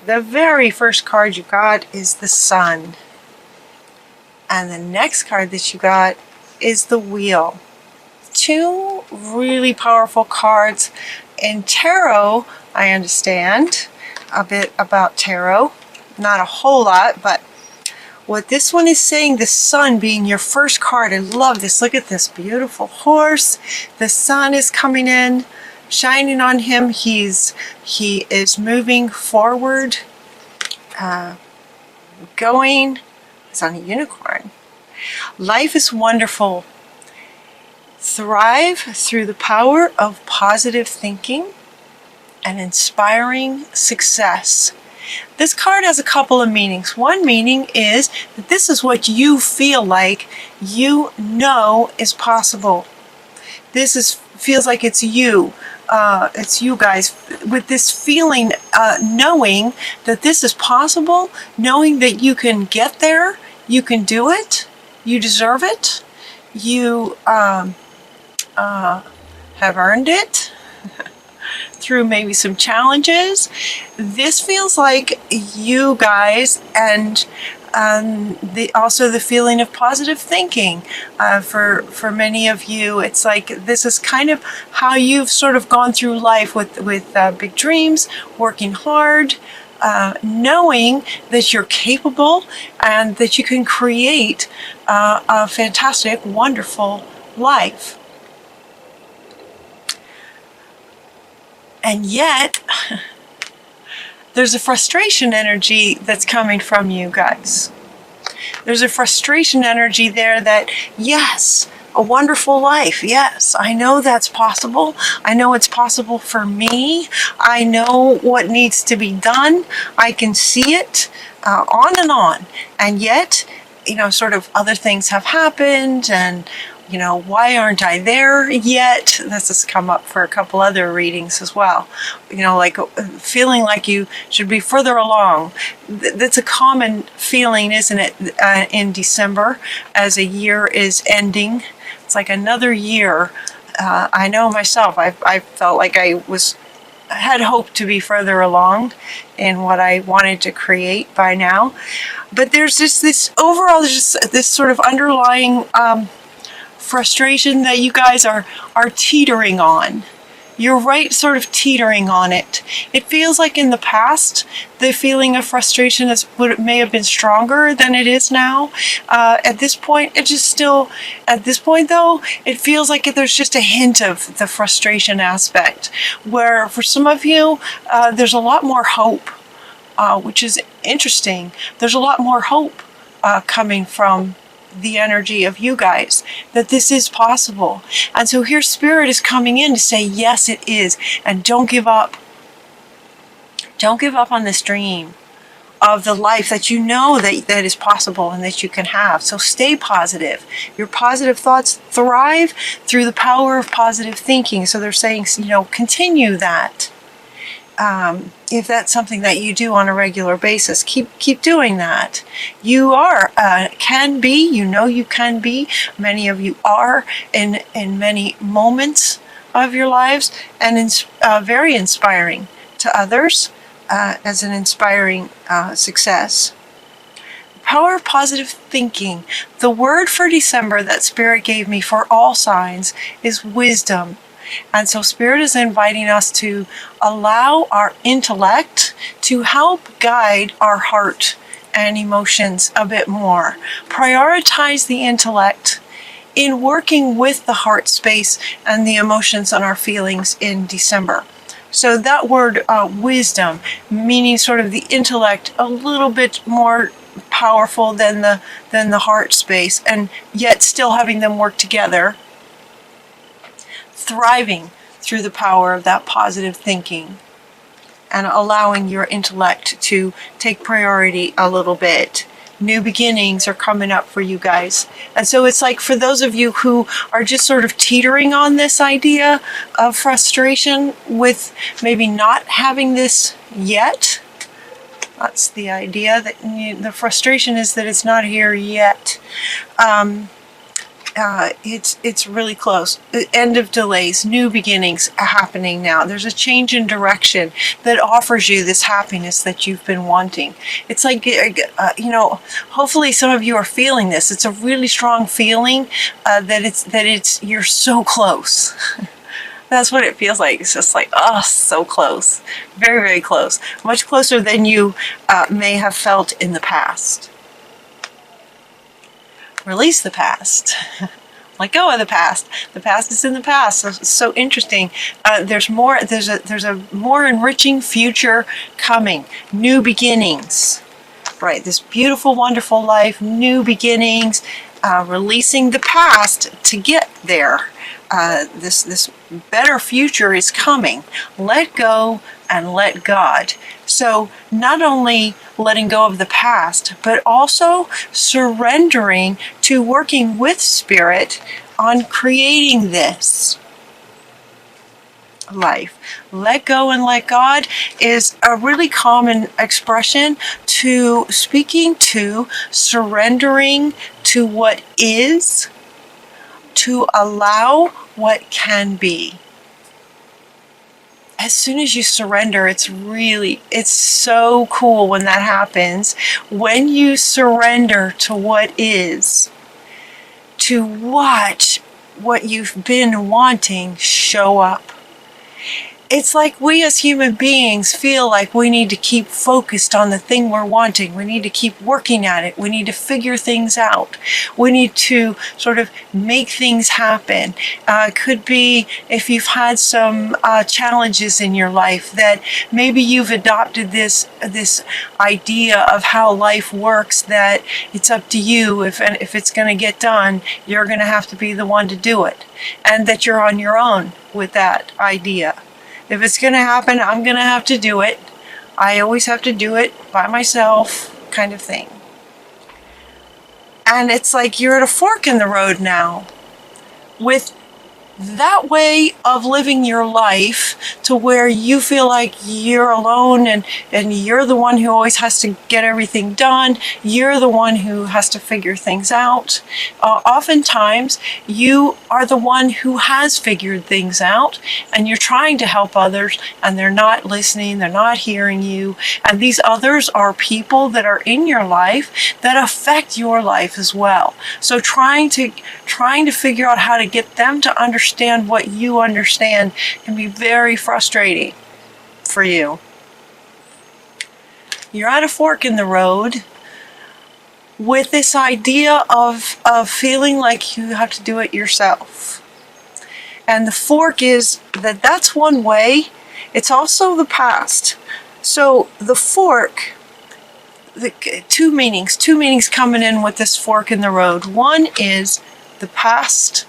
the very first card you got is the Sun. And the next card that you got is the Wheel. Two really powerful cards. In tarot, I understand a bit about tarot. Not a whole lot, but what this one is saying, the Sun being your first card. I love this. Look at this beautiful horse. The sun is coming in, shining on him. He is moving forward, going. It's on a unicorn. Life is wonderful. Thrive through the power of positive thinking and inspiring success. This card has a couple of meanings. One meaning is that this is what you feel like you know is possible. Feels like it's you. It's you guys with this feeling, knowing that this is possible, knowing that you can get there, you can do it, you deserve it, you have earned it through maybe some challenges. This feels like you guys, and also the feeling of positive thinking. For many of you, it's like this is kind of how you've sort of gone through life with big dreams, working hard, knowing that you're capable and that you can create a fantastic, wonderful life. And yet, there's a frustration energy that's coming from you guys. There's a frustration energy there that, yes, a wonderful life. Yes, I know that's possible. I know it's possible for me. I know what needs to be done. I can see it, on and on. And yet, sort of other things have happened, and why aren't I there yet? This has come up for a couple other readings as well. Like feeling like you should be further along. That's a common feeling, isn't it, in December as a year is ending. It's like another year. I know myself, I felt like I had hoped to be further along in what I wanted to create by now. But there's just this overall, this sort of underlying frustration that you guys are teetering on. You're right, sort of teetering on it. It feels like in the past, the feeling of frustration may have been stronger than it is now. At this point, though, it feels like there's just a hint of the frustration aspect, where for some of you, there's a lot more hope, which is interesting. There's a lot more hope coming from the energy of you guys, that this is possible. And so here Spirit is coming in to say, yes, it is. And don't give up. Don't give up on this dream of the life that you know that is possible and that you can have. So stay positive. Your positive thoughts thrive through the power of positive thinking. So they're saying, continue that. If that's something that you do on a regular basis, keep doing that. You can be, you can be. Many of you are in many moments of your lives, and very inspiring to others as an inspiring success. Power of positive thinking. The word for December that Spirit gave me for all signs is wisdom. And so Spirit is inviting us to allow our intellect to help guide our heart and emotions a bit more. Prioritize the intellect in working with the heart space and the emotions and our feelings in December. So that word wisdom, meaning sort of the intellect, a little bit more powerful than the heart space, and yet still having them work together. Thriving through the power of that positive thinking and allowing your intellect to take priority a little bit. New beginnings are coming up for you guys. And so it's like for those of you who are just sort of teetering on this idea of frustration with maybe not having this yet, that's the idea, that the frustration is that it's not here yet. it's really close. End of delays, new beginnings happening now. There's a change in direction that offers you this happiness that you've been wanting. It's like, hopefully some of you are feeling this. It's a really strong feeling that you're so close. That's what it feels like. It's just like, oh, so close. Very, very close. Much closer than you may have felt in the past. Release the past. Let go of the past. The past is in the past. So it's so interesting. There's a more enriching future coming. New beginnings. Right. This beautiful, wonderful life. New beginnings. Releasing the past to get there. This better future is coming. Let go and let God. So not only letting go of the past, but also surrendering to working with Spirit on creating this life. Let go and let God is a really common expression to speaking to surrendering to what is, to allow what can be. As soon as you surrender, it's so cool when that happens. When you surrender to what is, to watch what you've been wanting show up. It's like we as human beings feel like we need to keep focused on the thing we're wanting. We need to keep working at it. We need to figure things out. We need to sort of make things happen. Could be if you've had some challenges in your life that maybe you've adopted this idea of how life works, that it's up to you. If it's going to get done, you're going to have to be the one to do it. And that you're on your own with that idea. If it's going to happen, I'm going to have to do it. I always have to do it by myself, kind of thing. And it's like you're at a fork in the road now with that way of living your life to where you feel like you're alone and you're the one who always has to get everything done. You're the one who has to figure things out. Oftentimes, you are the one who has figured things out and you're trying to help others and they're not listening, they're not hearing you. And these others are people that are in your life that affect your life as well. So trying to figure out how to get them to understand what you understand can be very frustrating for you. You're at a fork in the road with this idea of feeling like you have to do it yourself. And the fork is that's one way. It's also the past. So the fork, two meanings coming in with this fork in the road. One is the past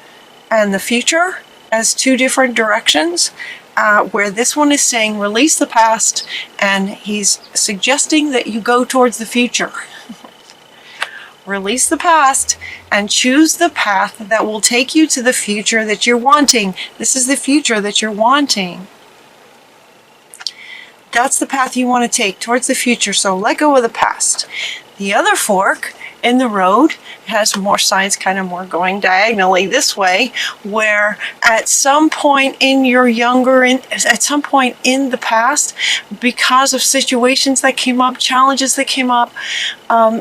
and the future as two different directions, where this one is saying release the past, and he's suggesting that you go towards the future. Release the past and choose the path that will take you to the future that you're wanting. This is the future that you're wanting. That's the path you want to take towards the future, so let go of the past. The other fork in the road has more signs kind of more going diagonally this way, where at some point in at some point in the past, because of situations that came up, challenges that came up,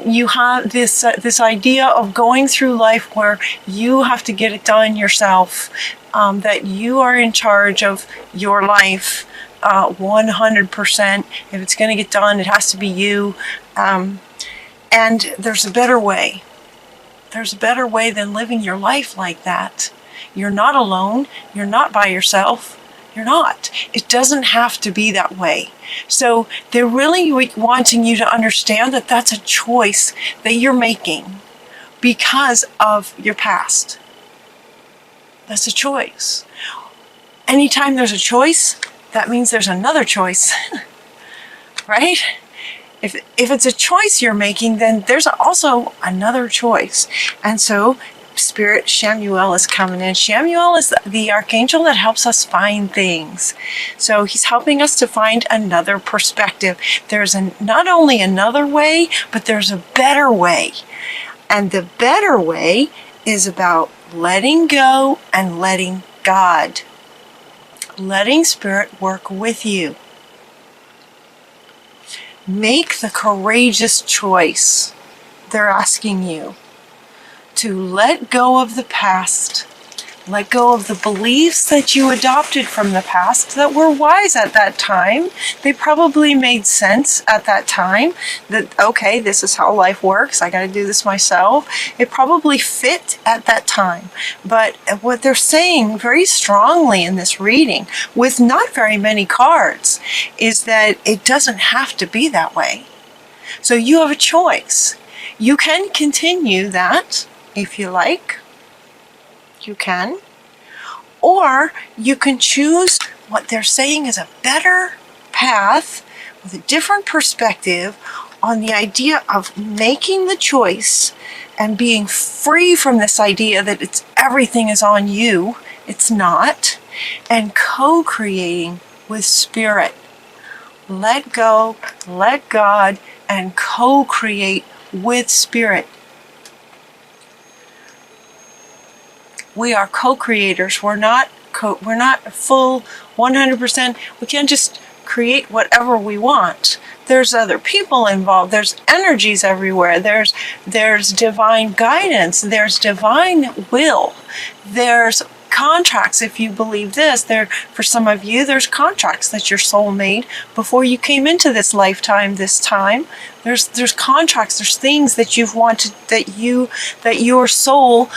you have this idea of going through life where you have to get it done yourself, that you are in charge of your life 100%. If it's going to get done, it has to be you. And there's a better way. There's a better way than living your life like that. You're not alone. You're not by yourself. You're not. It doesn't have to be that way. So they're really wanting you to understand that that's a choice that you're making because of your past. That's a choice. Anytime there's a choice, that means there's another choice, right? If it's a choice you're making, then there's also another choice. And so Spirit Shamuel is coming in. Shamuel is the archangel that helps us find things. So he's helping us to find another perspective. There's not only another way, but there's a better way. And the better way is about letting go and letting God, letting Spirit work with you. Make the courageous choice, they're asking you, to let go of the past. Let go of the beliefs that you adopted from the past that were wise at that time. They probably made sense at that time. That, okay, this is how life works. I got to do this myself. It probably fit at that time. But what they're saying very strongly in this reading, with not very many cards, is that it doesn't have to be that way. So you have a choice. You can continue that if you like. You can. Or you can choose what they're saying is a better path with a different perspective on the idea of making the choice and being free from this idea that everything is on you. It's not. And co-creating with Spirit. Let go, let God, and co-create with Spirit. We are co-creators. We're not full 100%. We can't just create whatever we want. There's other people involved. There's energies everywhere. There's divine guidance. There's divine will. There's contracts, if you believe this. For some of you, there's contracts that your soul made before you came into this lifetime, this time. There's contracts, there's things that you've wanted, that your soul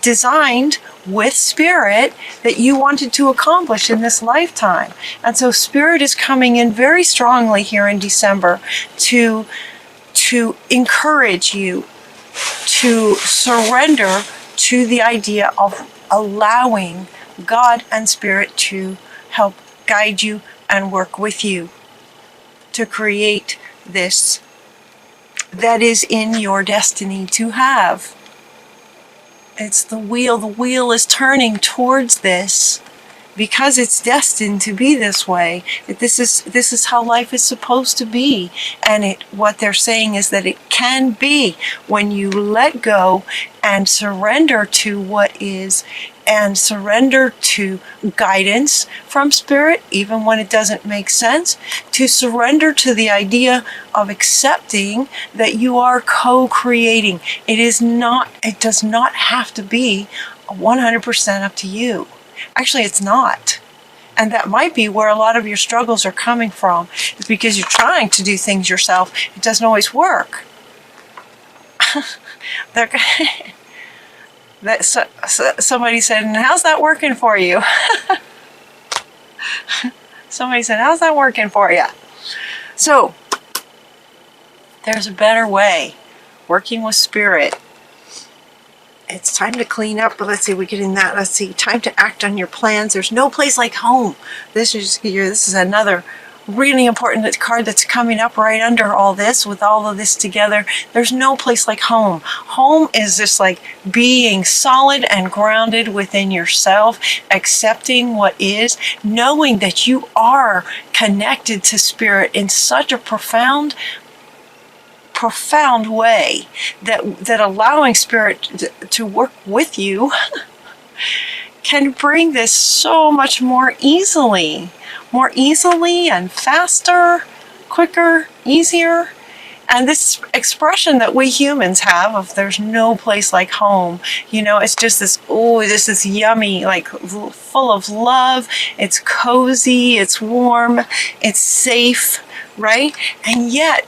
designed with Spirit that you wanted to accomplish in this lifetime. And so Spirit is coming in very strongly here in December to encourage you to surrender to the idea of allowing God and Spirit to help guide you and work with you to create this that is in your destiny to have. It's the wheel. The wheel is turning towards this because it's destined to be this way. This is how life is supposed to be. And what they're saying is that it can be when you let go and surrender to what is, and surrender to guidance from Spirit, even when it doesn't make sense, to surrender to the idea of accepting that you are co-creating. It does not have to be 100% up to you. Actually, it's not. And that might be where a lot of your struggles are coming from. It's because you're trying to do things yourself. It doesn't always work. Somebody said, and how's that working for you? Somebody said, how's that working for you? So, there's a better way. Working with Spirit. It's time to clean up, but let's see, we get in that. Let's see, time to act on your plans. There's no place like home. This is another really important card that's coming up right under all this, with all of this together. There's no place like home. Home is just like being solid and grounded within yourself, accepting what is, knowing that you are connected to Spirit in such a profound way that allowing Spirit to work with you can bring this so much more easily and faster, quicker, easier. And this expression that we humans have of there's no place like home, it's just this is yummy, like full of love. It's cozy, it's warm, it's safe, right? And yet,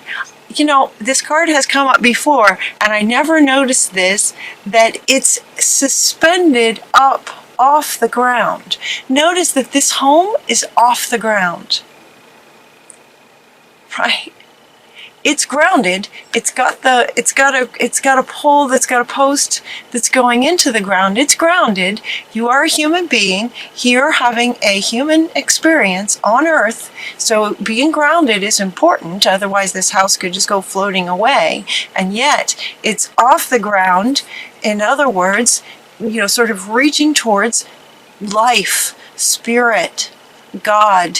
this card has come up before, and I never noticed this, that it's suspended up off the ground. Notice that this home is off the ground, right? It's grounded. It's got a pole that's got a post that's going into the ground. It's grounded. You are a human being here having a human experience on Earth. So being grounded is important. Otherwise this house could just go floating away. And yet it's off the ground. In other words, sort of reaching towards life, Spirit, God,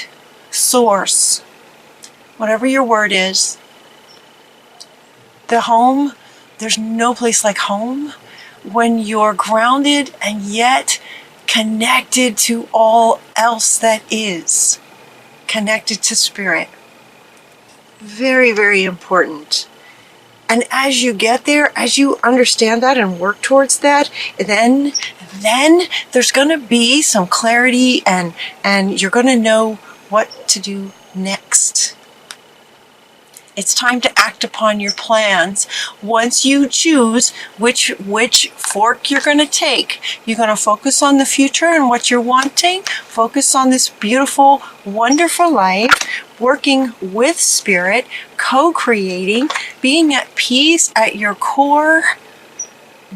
Source, whatever your word is. The home, there's no place like home. when you're grounded and yet connected to all else that is, connected to spirit. Very, very important. And as you get there, as you understand that and work towards that, then there's going to be some clarity and you're going to know what to do next. It's time to act upon your plans. Once you choose which fork you're going to take, you're going to focus on the future and what you're wanting. Focus on this beautiful, wonderful life, working with spirit, co-creating, being at peace at your core,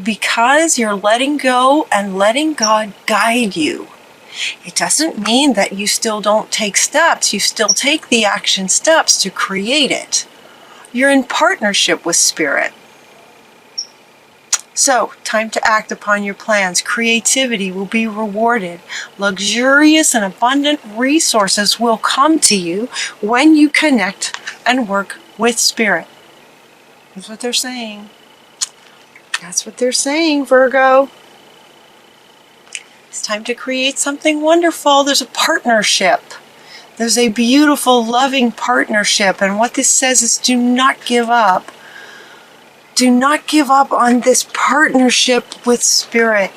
because you're letting go and letting God guide you. It doesn't mean that you still don't take steps. You still take the action steps to create it. You're in partnership with spirit. So, time to act upon your plans. Creativity will be rewarded. Luxurious and abundant resources will come to you when you connect and work with spirit. That's what they're saying. That's what they're saying, Virgo. It's time to create something wonderful. There's a partnership. There's a beautiful, loving partnership. And what this says is do not give up. Do not give up on this partnership with spirit.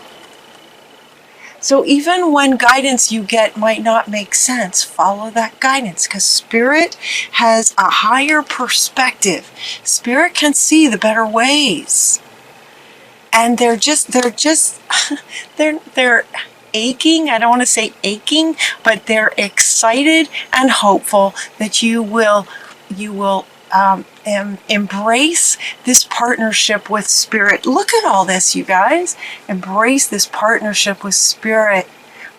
So even when guidance you get might not make sense, follow that guidance, because spirit has a higher perspective. Spirit can see the better ways. And they're aching. I don't want to say aching, but they're excited and hopeful that you will embrace this partnership with spirit. Look at all this, you guys. Embrace this partnership with spirit,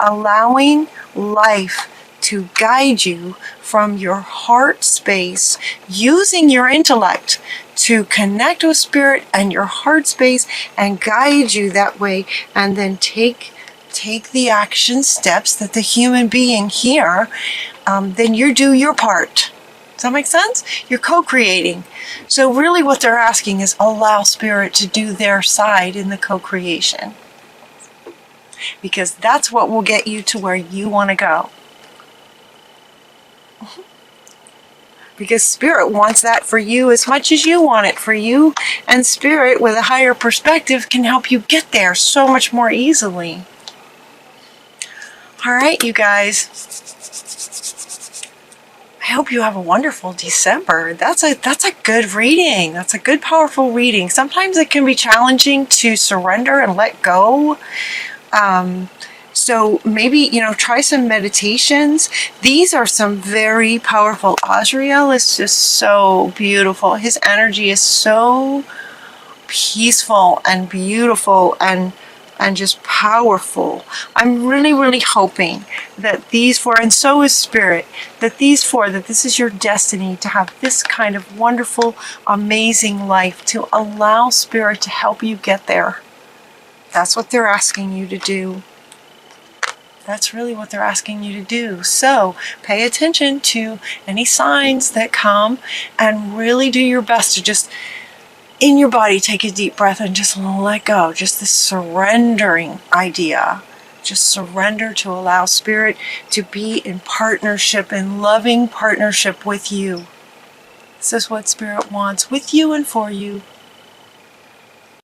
allowing life to guide you from your heart space, using your intellect to connect with spirit and your heart space and guide you that way, and then take the action steps that the human being here, then you do your part. Does that make sense? You're co-creating. So really what they're asking is allow spirit to do their side in the co-creation, because that's what will get you to where you want to go. Because spirit wants that for you as much as you want it for you, and spirit with a higher perspective can help you get there so much more easily. All right, you guys. I hope you have a wonderful December. That's a good reading. That's a good, powerful reading. Sometimes it can be challenging to surrender and let go. So maybe, try some meditations. These are some very powerful. Azrael is just so beautiful. His energy is so peaceful and beautiful and just powerful. I'm really, really hoping that these four, and so is spirit, that this is your destiny to have this kind of wonderful, amazing life, to allow spirit to help you get there. That's what they're asking you to do. That's really what they're asking you to do. So pay attention to any signs that come and really do your best to just, in your body, take a deep breath and just let go. Just this surrendering idea. Just surrender to allow spirit to be in partnership, in loving partnership with you. This is what spirit wants with you and for you.